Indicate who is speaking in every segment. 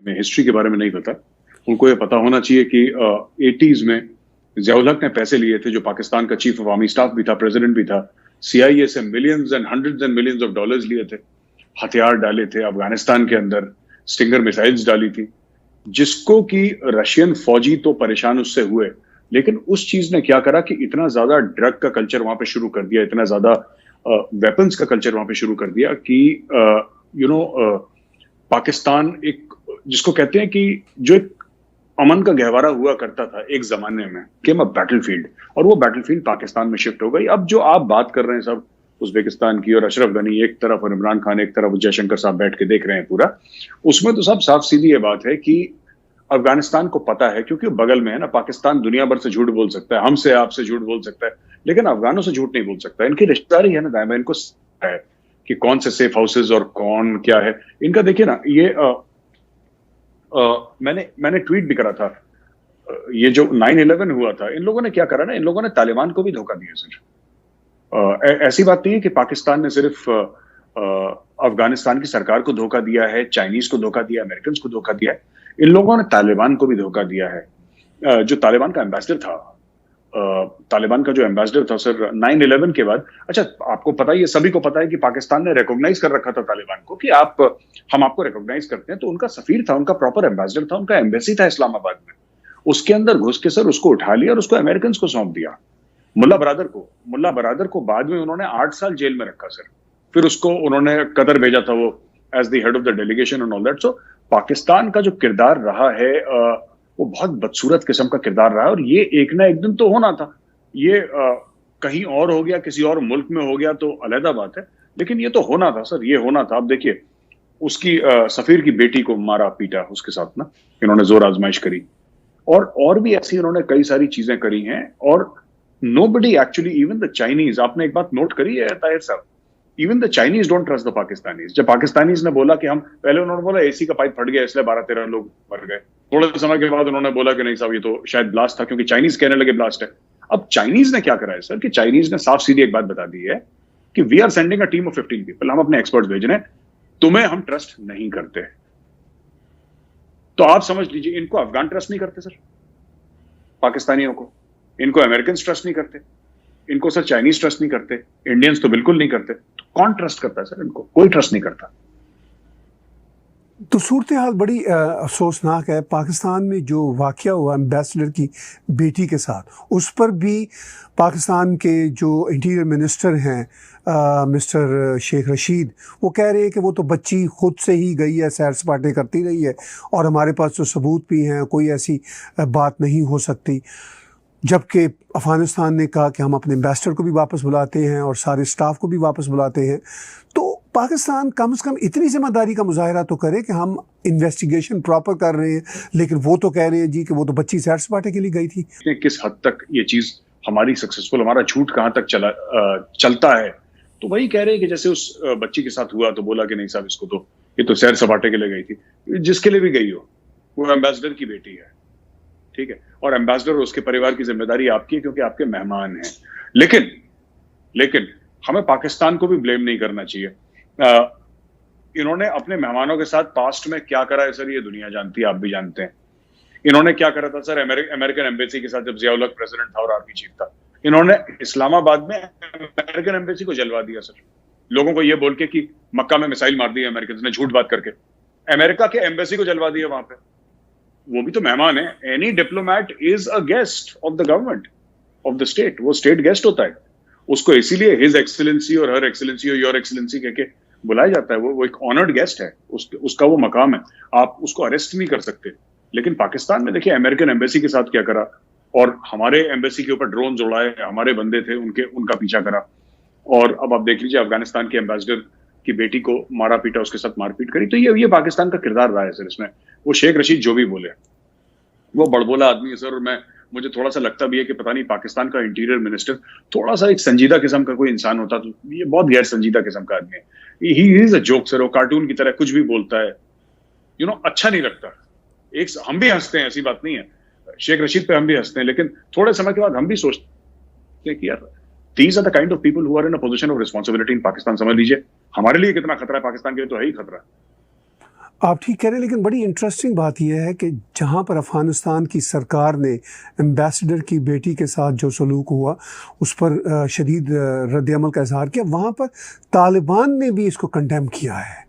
Speaker 1: में हिस्ट्री के बारे में नहीं पता, उनको ये पता होना चाहिए कि 80s में ज़ियाउल हक ने पैसे लिए थे, जो पाकिस्तान का चीफ ऑफ आर्मी स्टाफ भी था, प्रेसिडेंट भी था। CIA से millions and hundreds and millions of dollars लिए थे, हथियार डाले थे अफगानिस्तान के अंदर, स्टिंगर मिसाइल्स डाली थी, जिसको कि रशियन फौजी तो परेशान उससे हुए, लेकिन उस चीज ने क्या करा कि इतना ज्यादा ड्रग का कल्चर वहां पे शुरू कर दिया, इतना ज्यादा वेपन्स का कल्चर वहां पे शुरू कर दिया कि पाकिस्तान एक, जिसको कहते हैं कि जो एक अमन का गहवारा हुआ करता था एक जमाने में, केम अ बैटलफील्ड, और वो बैटलफील्ड पाकिस्तान में शिफ्ट हो गई। अब जो आप बात कर रहे हैं सब उज्बेकिस्तान की, और अशरफ गनी एक तरफ और इमरान खान एक तरफ, जयशंकर साहब बैठ के देख रहे हैं पूरा, उसमें तो सब साफ सीधी ये बात है कि अफगानिस्तान को पता है, क्योंकि बगल में है ना, पाकिस्तान दुनिया भर से झूठ बोल सकता है, हमसे आपसे झूठ बोल सकता है, लेकिन अफगानों से झूठ नहीं बोल सकता। इनकी रिश्तेदारी है ना दायमा, इनको है कि कौन से सेफ हाउसेज और कौन क्या है इनका। देखिए ना, ये मैंने ट्वीट भी करा था, ये जो 9/11 हुआ था, इन लोगों ने क्या करा ना, इन लोगों ने तालिबान को भी धोखा दिया सर। ऐसी बात नहीं है कि पाकिस्तान ने सिर्फ अफगानिस्तान की सरकार को धोखा दिया है, चाइनीज को धोखा दिया, अमेरिकन को धोखा दिया है, इन लोगों ने तालिबान को भी धोखा दिया है। जो तालिबान का एम्बेसडर था, तालिबान का जो एम्बेसडर था सर 9/11 के बाद, अच्छा आपको पता है, ये सभी को पता है कि पाकिस्तान ने रिकॉग्नाइज कर रखा था तालिबान को कि हम आपको रिकॉग्नाइज करते हैं, तो उनका सफीर था, उनका प्रॉपर एम्बेसडर था, उनका एम्बेसी था इस्लामाबाद में, उसके अंदर घुस के सर उसको उठा लिया और उसको अमेरिकन को सौंप दिया, मुल्ला बरादर को बाद में उन्होंने 8 साल जेल में रखा सर, फिर उसको उन्होंने कतर भेजा था वो as the head of the delegation and all that. So Pakistan का जो किरदार रहा है वो बहुत बदसूरत किस्म का किरदार रहा है, और ये एक ना एक दिन तो होना था। ये कहीं और हो गया, किसी और मुल्क में हो गया तो अलहदा बात है, लेकिन ये तो होना था सर, ये होना था। आप देखिए उसकी सफीर की बेटी को मारा पीटा उसके साथ ना, इन्होंने जोर आजमाइश करी, और भी ऐसी इन्होंने कई सारी चीजें करी हैं। और nobody actually, even the Chinese, आपने एक बात नोट करी है ताहिर साहब, even the Chinese don't trust the Pakistanis. जब पाकिस्तानीज ने बोला कि हम, पहले उन्होंने बोला एसी का पाइप फट गया इसलिए 12-13 लोग मर गए, थोड़े समय के बाद उन्होंने बोला कि नहीं साहब ये तो शायद ब्लास्ट था, क्योंकि चाइनीज कहने लगे ब्लास्ट है। अब चाइनीज ने क्या करा है सर, कि चाइनीज ने साफ सीधी एक बात बता दी है कि we are sending a team of 15 people, हम अपने एक्सपर्ट्स भेज रहे हैं, तुम्हें हम ट्रस्ट नहीं करते। तो आप समझ लीजिए, इनको अफगान ट्रस्ट नहीं करते सर, पाकिस्तानियों को, इनको अमेरिकन ट्रस्ट नहीं करते, इनको सर चाइनीज ट्रस्ट नहीं करते, इंडियंस तो बिल्कुल नहीं करते, तो कौन ट्रस्ट करता है सर इनको? कोई ट्रस्ट नहीं करता।
Speaker 2: तो सूरत हाल बड़ी अफसोसनाक है। पाकिस्तान में जो वाकया हुआ एम्बेसडर की बेटी के साथ, उस पर भी पाकिस्तान के जो इंटीरियर मिनिस्टर हैं मिस्टर शेख रशीद, वो कह रहे हैं कि वो तो बच्ची खुद से ही गई है, सैर सपाटे करती रही है, और हमारे पास तो सबूत भी हैं, कोई ऐसी बात नहीं हो सकती। जबकि अफ़गानिस्तान ने कहा कि हम अपने एम्बेसडर को भी वापस बुलाते हैं और सारे स्टाफ को भी वापस बुलाते हैं। तो पाकिस्तान कम से कम इतनी ज़िम्मेदारी का मुजाहरा तो करे कि हम इन्वेस्टिगेशन प्रॉपर कर रहे हैं, लेकिन वो तो कह रहे हैं जी कि वो तो बच्ची सैर सपाटे के लिए गई थी।
Speaker 1: किस हद तक ये चीज़ हमारी सक्सेसफुल, हमारा झूठ कहाँ तक चलता है, तो वही कह रहे हैं कि जैसे उस बच्ची के साथ हुआ तो बोला कि नहीं साहब इसको तो, ये तो सैर सपाटे के लिए गई थी। जिसके लिए भी गई हो, वो एम्बेसडर की बेटी है, ठीक है, और एम्बेसडर और उसके परिवार की जिम्मेदारी आपकी है, क्योंकि आपके मेहमान हैं। लेकिन हमें पाकिस्तान को भी ब्लेम नहीं करना चाहिए। इन्होंने अपने मेहमानों के साथ पास्ट में क्या करा है सर, ये दुनिया जानती है, आप भी जानते हैं। इन्होंने क्या करा था सर अमेरिकन एम्बेसी के साथ, जब ज़ियाउल हक प्रेसिडेंट था और आर्मी चीफ था, इन्होंने इस्लामाबाद में अमेरिकन एम्बेसी को जलवा दिया सर, लोगों को ये बोल के कि मक्का में मिसाइल मार दी अमेरिकन ने, झूठ बात करके अमेरिका के एम्बेसी को जलवा दिया वहां पे। वो भी तो मेहमान है। Any diplomat is a guest of the government of the state, वो स्टेट गेस्ट होता है, उसको इसीलिए हिज एक्सीलेंसी और हर एक्सीलेंसी और योर एक्सीलेंसी कह के बुलाया जाता है। वो एक ऑनर्ड गेस्ट है, उसका वो मकाम है, आप उसको अरेस्ट नहीं कर सकते। लेकिन पाकिस्तान में देखिए अमेरिकन एम्बेसी के साथ क्या करा, और हमारे एम्बेसी के ऊपर ड्रोन उड़ाए, हमारे बंदे थे उनका पीछा करा, और अब आप देख लीजिए अफगानिस्तान के एम्बेसडर की बेटी को मारा पीटा, उसके साथ मारपीट करी। तो ये पाकिस्तान का किरदार रहा है सर इसमें। वो शेख रशीद जो भी बोले, वो बड़बोला आदमी है सर, और मुझे थोड़ा सा लगता भी है कि पता नहीं पाकिस्तान का इंटीरियर मिनिस्टर थोड़ा सा एक संजीदा किस्म का कोई इंसान होता तो, ये बहुत गैर संजीदा किस्म का आदमी है। He is a joke sir, वो कार्टून की तरह कुछ भी बोलता है, अच्छा नहीं लगता। हम भी हंसते हैं, ऐसी बात नहीं है, शेख रशीद पे हम भी हंसते हैं, लेकिन थोड़े समय के बाद हम भी सोचते हैं कि यार these are the kind of people who are in a position of responsibility in Pakistan। समझ लीजिए हमारे लिए कितना खतरा है, पाकिस्तान के लिए तो है ही खतरा।
Speaker 2: आप ठीक कह रहे हैं, लेकिन बड़ी इंटरेस्टिंग बात यह है कि जहाँ पर अफ़गानिस्तान की सरकार ने एम्बेसडर की बेटी के साथ जो सलूक हुआ उस पर शदीद रद्द-ए-अमल का इज़हार किया, वहाँ पर तालिबान ने भी इसको कंडेम किया है।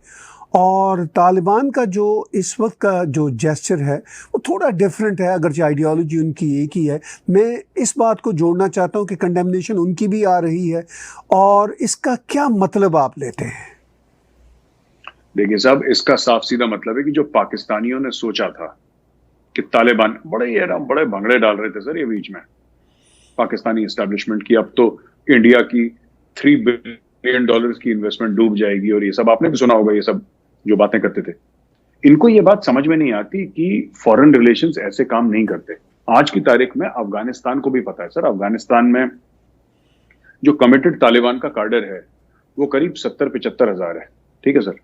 Speaker 2: और तालिबान का जो इस वक्त का जो जेस्चर है वो थोड़ा डिफरेंट है, अगरचे आइडियोलॉजी उनकी एक ही है। मैं इस बात को जोड़ना चाहता हूँ कि कंडेमनेशन उनकी भी आ रही है, और इसका क्या मतलब आप लेते हैं?
Speaker 1: देखिए साहब, इसका साफ सीधा मतलब है कि जो पाकिस्तानियों ने सोचा था कि तालिबान बड़े भंगड़े डाल रहे थे सर ये बीच में पाकिस्तानी एस्टेब्लिशमेंट की, अब तो इंडिया की $3 बिलियन की इन्वेस्टमेंट डूब जाएगी, और ये सब आपने भी सुना होगा, ये सब जो बातें करते थे। इनको ये बात समझ में नहीं आती कि फॉरेन रिलेशंस ऐसे काम नहीं करते। आज की तारीख में अफगानिस्तान को भी पता है सर, अफगानिस्तान में जो कमिटेड तालिबान का कार्डर है वो करीब 70-75 हजार है। ठीक है सर,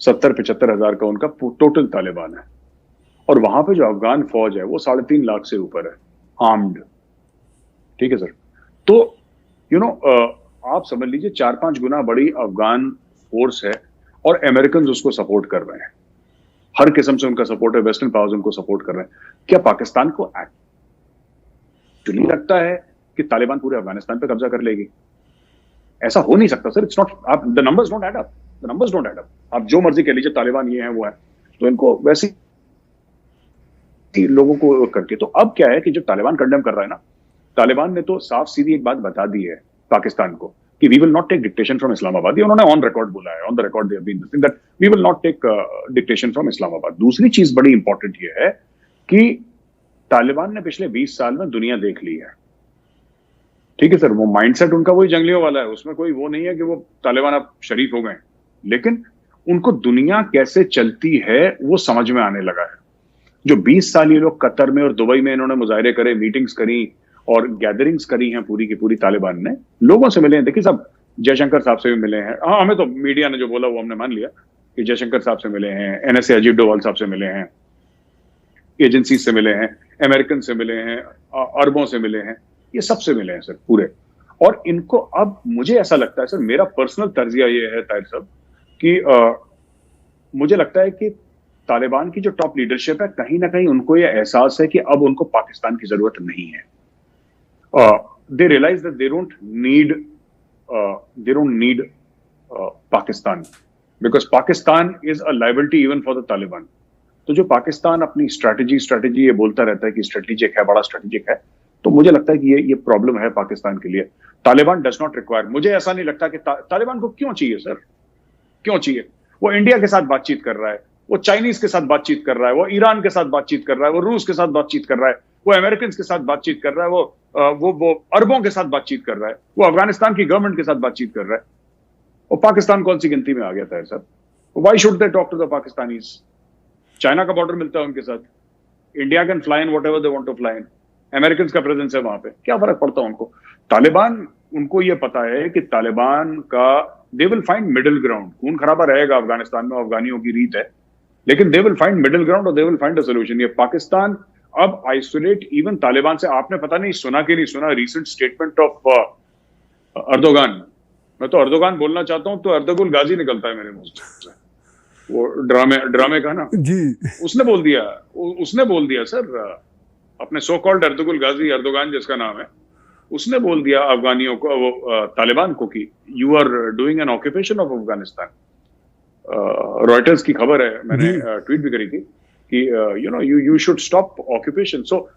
Speaker 1: 70-75 हजार का उनका टोटल तालिबान है, और वहां पे जो अफगान फौज है वो 3.5 लाख से ऊपर है आर्म्ड। ठीक है सर, तो आप समझ लीजिए 4-5 गुना बड़ी अफगान फोर्स है, और अमेरिकन उसको सपोर्ट कर रहे हैं, हर किस्म से उनका सपोर्ट है, वेस्टर्न पावर्स उनको सपोर्ट कर रहे हैं। क्या पाकिस्तान को एक्चुअली लगता है कि तालिबान पूरे अफगानिस्तान पे कब्जा कर लेगी? ऐसा हो नहीं सकता सर। इट्स नॉट, आप the numbers don't add up, the numbers don't add up. आप जो मर्जी कह लीजिए तालिबान ये है वो है, तो इनको वैसे ही लोगों को करके। तो अब क्या है कि जो तालिबान कंडेम कर रहा है ना, तालिबान ने तो साफ सीधी एक बात बता दी है पाकिस्तान को कि we will not take dictation from Islamabad. ये उन्होंने ऑन रिकॉर्ड बोला है, on the record they have been saying that we will not take dictation from Islamabad. दूसरी चीज बड़ी इंपॉर्टेंट ये है कि तालिबान ने पिछले 20 साल में दुनिया देख ली है। ठीक है सर, वो माइंडसेट उनका वही जंगलियों वाला है, उसमें कोई वो नहीं है कि वो तालिबान अब शरीफ हो गए, लेकिन उनको दुनिया कैसे चलती है वो समझ में आने लगा है। जो 20 साल ये लोग कतर में और दुबई में इन्होंने मुजाहरे करे, मीटिंग्स करी और गैदरिंग्स करी हैं पूरी की पूरी, तालिबान ने लोगों से मिले हैं। देखिए साहब, जयशंकर साहब से भी मिले हैं। हाँ, हमें तो मीडिया ने जो बोला वो हमने मान लिया कि जयशंकर साहब से मिले हैं, NSA अजीब डोवाल साहब से मिले हैं, एजेंसी से मिले हैं, अमेरिकन से मिले हैं, अरबों से मिले हैं, ये सबसे मिले हैं सर पूरे। और इनको अब मुझे ऐसा लगता है सर, मेरा पर्सनल तर्जिया ये है ताहिर साहब कि मुझे लगता है कि तालिबान की जो टॉप लीडरशिप है, कहीं ना कहीं उनको ये एहसास है कि अब उनको पाकिस्तान की जरूरत नहीं है। They realize that they don't need Pakistan, because Pakistan is a liability even for the Taliban. तो जो पाकिस्तान अपनी स्ट्रैटेजी ये बोलता रहता है कि स्ट्रेटेजिक है, बड़ा स्ट्रेटेजिक है, तो मुझे लगता है कि ये प्रॉब्लम है पाकिस्तान के लिए। तालिबान डज नॉट रिक्वायर, मुझे ऐसा नहीं लगता कि तालिबान को क्यों चाहिए सर, क्यों चाहिए? वो इंडिया के साथ बातचीत कर रहा है, वो चाइनीज के साथ बातचीत कर रहा है, वो ईरान के साथ बातचीत कर रहा है, वो रूस के साथ बातचीत कर रहा है, वो अमेरिकन के साथ बातचीत कर रहा है, वो अरबों के साथ बातचीत कर रहा है, वो अफगानिस्तान की गवर्नमेंट के साथ बातचीत कर रहा है। और पाकिस्तान कौन सी गिनती में आ गया था sir? Why should they talk to the Pakistanis? China का बॉर्डर मिलता है उनके साथ, India can fly in whatever they want to fly in, American का प्रेजेंस है वहां पे, क्या फर्क पड़ता है उनको? तालिबान, उनको ये पता है कि तालिबान का दे विल फाइंड मिडिल ग्राउंड। खून खराबा रहेगा अफगानिस्तान में, अफगानियों की रीत है, लेकिन they will find middle ground और they will find a solution. ये पाकिस्तान अब आइसोलेट इवन तालिबान से, आपने पता नहीं सुना कि नहीं सुना रिसेंट स्टेटमेंट ऑफ अर्दोगान। मैं तो अर्दोगान बोलना चाहता हूं तो अर्दुगुल गाजी निकलता है मेरे मुंह से, वो ड्रामे का ना
Speaker 2: जी। उसने
Speaker 1: बोल दिया सर, अपने सो कॉल्ड अर्दुगुल गाजी, अर्दोगान जिसका नाम है, उसने बोल दिया अफगानियों को, वो तालिबान को, कि you are doing an occupation of Afghanistan. Reuters की खबर है, मैंने ट्वीट भी करी थी कि you should stop occupation. So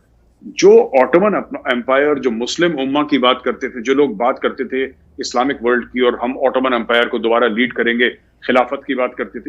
Speaker 1: जो ऑटोमन एम्पायर, जो मुस्लिम उम्मा की बात करते थे, जो लोग बात करते थे इस्लामिक वर्ल्ड की और हम ऑटोमन एम्पायर को दोबारा लीड करेंगे, खिलाफत की बात करते थे,